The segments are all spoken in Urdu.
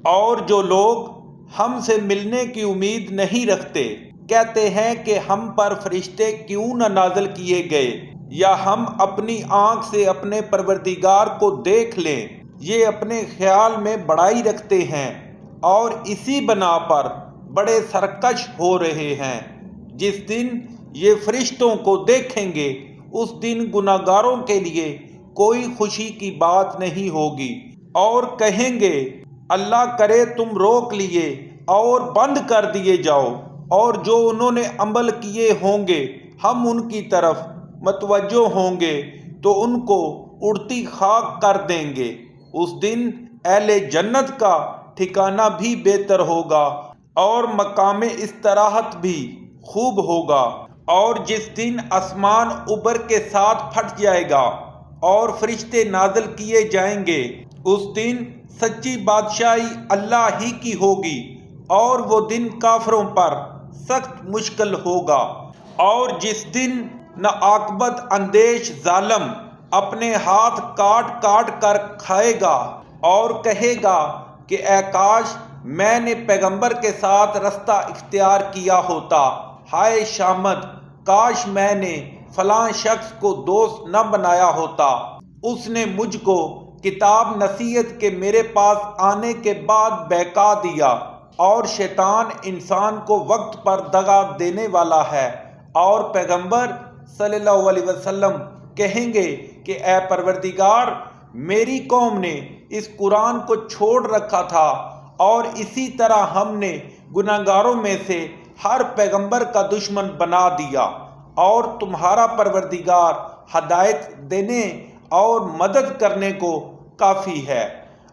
اور جو لوگ ہم سے ملنے کی امید نہیں رکھتے کہتے ہیں کہ ہم پر فرشتے کیوں نہ نازل کیے گئے یا ہم اپنی آنکھ سے اپنے پروردگار کو دیکھ لیں۔ یہ اپنے خیال میں بڑائی رکھتے ہیں اور اسی بنا پر بڑے سرکش ہو رہے ہیں۔ جس دن یہ فرشتوں کو دیکھیں گے اس دن گناہگاروں کے لیے کوئی خوشی کی بات نہیں ہوگی، اور کہیں گے اللہ کرے تم روک لیے اور بند کر دیے جاؤ، اور جو انہوں نے عمل کیے ہوں گے ہم ان کی طرف متوجہ ہوں گے تو ان کو اڑتی خاک کر دیں گے۔ اس دن اہل جنت کا ٹھکانہ بھی بہتر ہوگا اور مقام استراحت بھی خوب ہوگا۔ اور جس دن آسمان اوپر کے ساتھ پھٹ جائے گا اور فرشتے نازل کیے جائیں گے، اس دن سچی بادشاہی اللہ ہی کی ہوگی، اور وہ دن کافروں پر سخت مشکل ہوگا۔ اور جس دن نہ عاقبت اندیش ظالم اپنے ہاتھ کاٹ کاٹ کر کھائے گا اور کہے گا کہ اے کاش میں نے پیغمبر کے ساتھ رستہ اختیار کیا ہوتا، ہائے شامت کاش میں نے فلاں شخص کو دوست نہ بنایا ہوتا، اس نے مجھ کو کتاب نصیحت کے میرے پاس آنے کے بعد بہکا دیا۔ اور شیطان انسان کو وقت پر دغا دینے والا ہے، اور پیغمبر صلی اللہ علیہ وسلم کہیں گے کہ اے پروردگار میری قوم نے اس قرآن کو چھوڑ رکھا تھا، اور اسی طرح ہم نے گناہگاروں میں سے ہر پیغمبر کا دشمن بنا دیا، اور تمہارا پروردگار ہدایت دینے اور مدد کرنے کو کافی ہے۔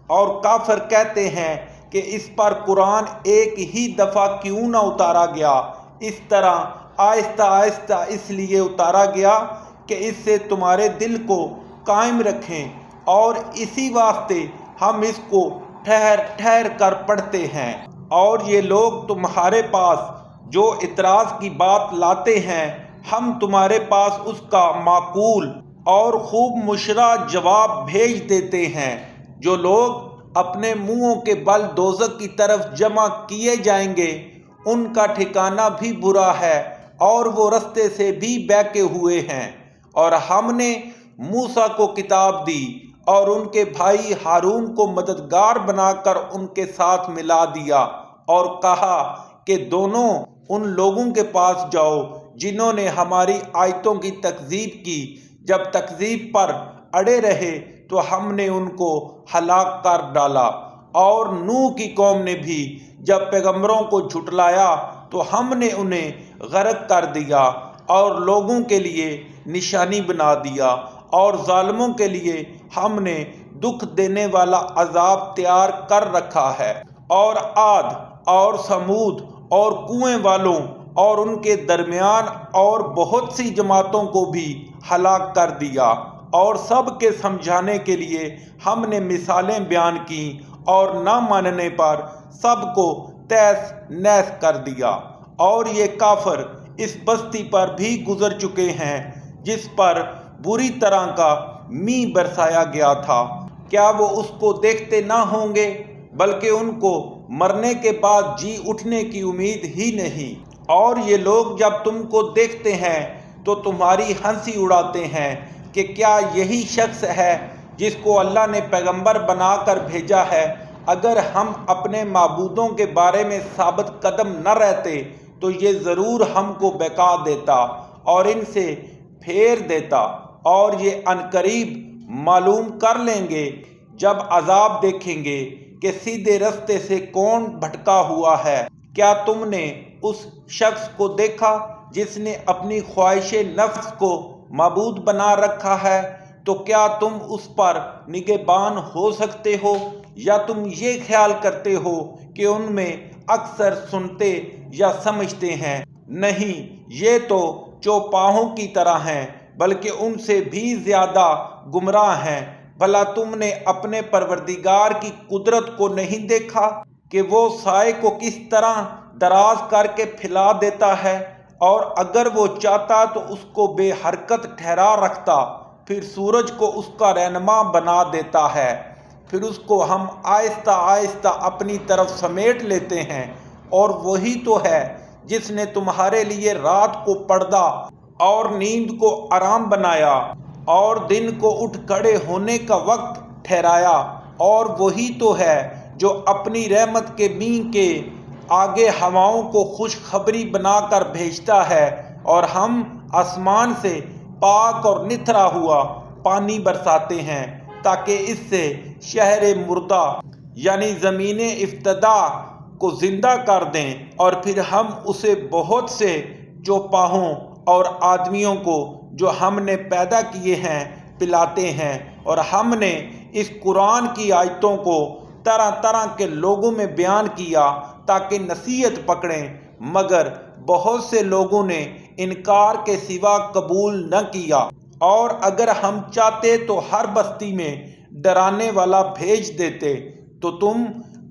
اور کافر کہتے ہیں کہ اس پر قرآن ایک ہی دفعہ کیوں نہ اتارا گیا، اس طرح آہستہ آہستہ اس لیے اتارا گیا کہ اس سے تمہارے دل کو قائم رکھیں، اور اسی واسطے ہم اس کو ٹھہر ٹھہر کر پڑھتے ہیں۔ اور یہ لوگ تمہارے پاس جو اعتراض کی بات لاتے ہیں ہم تمہارے پاس اس کا معقول اور خوب مشرح جواب بھیج دیتے ہیں۔ جو لوگ اپنے منہوں کے بل دوزخ کی طرف جمع کیے جائیں گے ان کا ٹھکانہ بھی برا ہے، اور وہ رستے سے بھی بہکے ہوئے ہیں۔ اور ہم نے موسیٰ کو کتاب دی اور ان کے بھائی ہارون کو مددگار بنا کر ان کے ساتھ ملا دیا، اور کہا کہ دونوں ان لوگوں کے پاس جاؤ جنہوں نے ہماری آیتوں کی تکذیب کی۔ جب تکذیب پر اڑے رہے تو ہم نے ان کو ہلاک کر ڈالا، اور نوح کی قوم نے بھی جب پیغمبروں کو جھٹلایا تو ہم نے انہیں غرق کر دیا اور لوگوں کے لیے نشانی بنا دیا، اور ظالموں کے لیے ہم نے دکھ دینے والا عذاب تیار کر رکھا ہے۔ اور عاد اور سمود اور کنویں والوں اور ان کے درمیان اور بہت سی جماعتوں کو بھی ہلاک کر دیا، اور سب کے سمجھانے کے لیے ہم نے مثالیں بیان کی، اور نہ ماننے پر سب کو تہس نہس کر دیا۔ اور یہ کافر اس بستی پر بھی گزر چکے ہیں جس پر بری طرح کا مینہ برسایا گیا تھا، کیا وہ اس کو دیکھتے نہ ہوں گے؟ بلکہ ان کو مرنے کے بعد جی اٹھنے کی امید ہی نہیں۔ اور یہ لوگ جب تم کو دیکھتے ہیں تو تمہاری ہنسی اڑاتے ہیں کہ کیا یہی شخص ہے جس کو اللہ نے پیغمبر بنا کر بھیجا ہے؟ اگر ہم اپنے معبودوں کے بارے میں ثابت قدم نہ رہتے تو یہ ضرور ہم کو بہکا دیتا اور ان سے پھیر دیتا، اور یہ عنقریب معلوم کر لیں گے جب عذاب دیکھیں گے کہ سیدھے رستے سے کون بھٹکا ہوا ہے۔ کیا تم نے اس شخص کو دیکھا جس نے اپنی خواہش نفس کو معبود بنا رکھا ہے؟ تو کیا تم اس پر نگہبان ہو سکتے ہو، یا تم یہ خیال کرتے ہو کہ ان میں اکثر سنتے یا سمجھتے ہیں؟ نہیں، یہ تو چوپاہوں کی طرح ہیں، بلکہ ان سے بھی زیادہ گمراہ ہیں۔ بھلا تم نے اپنے پروردگار کی قدرت کو نہیں دیکھا کہ وہ سائے کو کس طرح دراز کر کے پھیلا دیتا ہے، اور اگر وہ چاہتا تو اس کو بے حرکت ٹھہرا رکھتا، پھر سورج کو اس کا رہنما بنا دیتا ہے۔ پھر اس کو ہم آہستہ آہستہ اپنی طرف سمیٹ لیتے ہیں۔ اور وہی تو ہے جس نے تمہارے لیے رات کو پردہ اور نیند کو آرام بنایا اور دن کو اٹھ کھڑے ہونے کا وقت ٹھہرایا۔ اور وہی تو ہے جو اپنی رحمت کے مینہ کے آگے ہواؤں کو خوشخبری بنا کر بھیجتا ہے، اور ہم آسمان سے پاک اور نتھرا ہوا پانی برساتے ہیں تاکہ اس سے شہر مردہ یعنی زمین افتدا کو زندہ کر دیں، اور پھر ہم اسے بہت سے چوپاہوں اور آدمیوں کو جو ہم نے پیدا کیے ہیں پلاتے ہیں۔ اور ہم نے اس قرآن کی آیتوں کو طرح طرح کے لوگوں میں بیان کیا تاکہ نصیحت پکڑیں، مگر بہت سے لوگوں نے انکار کے سوا قبول نہ کیا۔ اور اگر ہم چاہتے تو ہر بستی میں ڈرانے والا بھیج دیتے، تو تم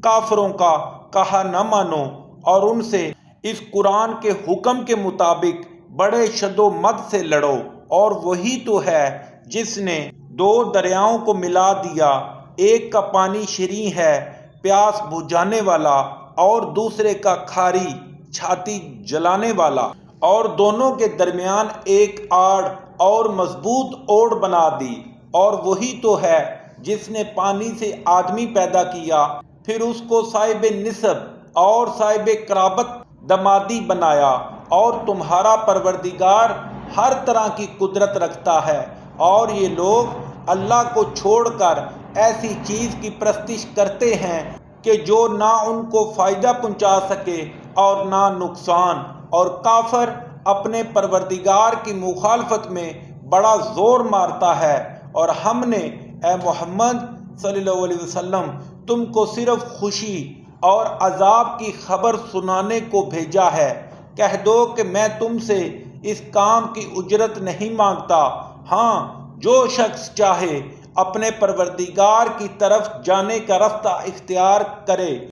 کافروں کا کہا نہ مانو اور ان سے اس قرآن کے حکم کے مطابق بڑے شد و مد سے لڑو۔ اور وہی تو ہے جس نے دو دریاؤں کو ملا دیا، ایک کا پانی شیریں ہے پیاس بجھانے والا، اور دوسرے کا کھاری چھاتی جلانے والا، اور دونوں کے درمیان ایک آڑ اور مضبوط اوڑ بنا دی۔ اور وہی تو ہے جس نے پانی سے آدمی پیدا کیا، پھر اس کو صاحب نسب اور صاحب قرابت دمادی بنایا۔ اور تمہارا پروردگار ہر طرح کی قدرت رکھتا ہے، اور یہ لوگ اللہ کو چھوڑ کر ایسی چیز کی پرستش کرتے ہیں کہ جو نہ ان کو فائدہ پہنچا سکے اور نہ نقصان۔ اور کافر اپنے پروردگار کی مخالفت میں بڑا زور مارتا ہے۔ اور ہم نے اے محمد صلی اللہ علیہ وسلم تم کو صرف خوشی اور عذاب کی خبر سنانے کو بھیجا ہے۔ کہہ دو کہ میں تم سے اس کام کی اجرت نہیں مانگتا، ہاں جو شخص چاہے اپنے پروردگار کی طرف جانے کا راستہ اختیار کرے۔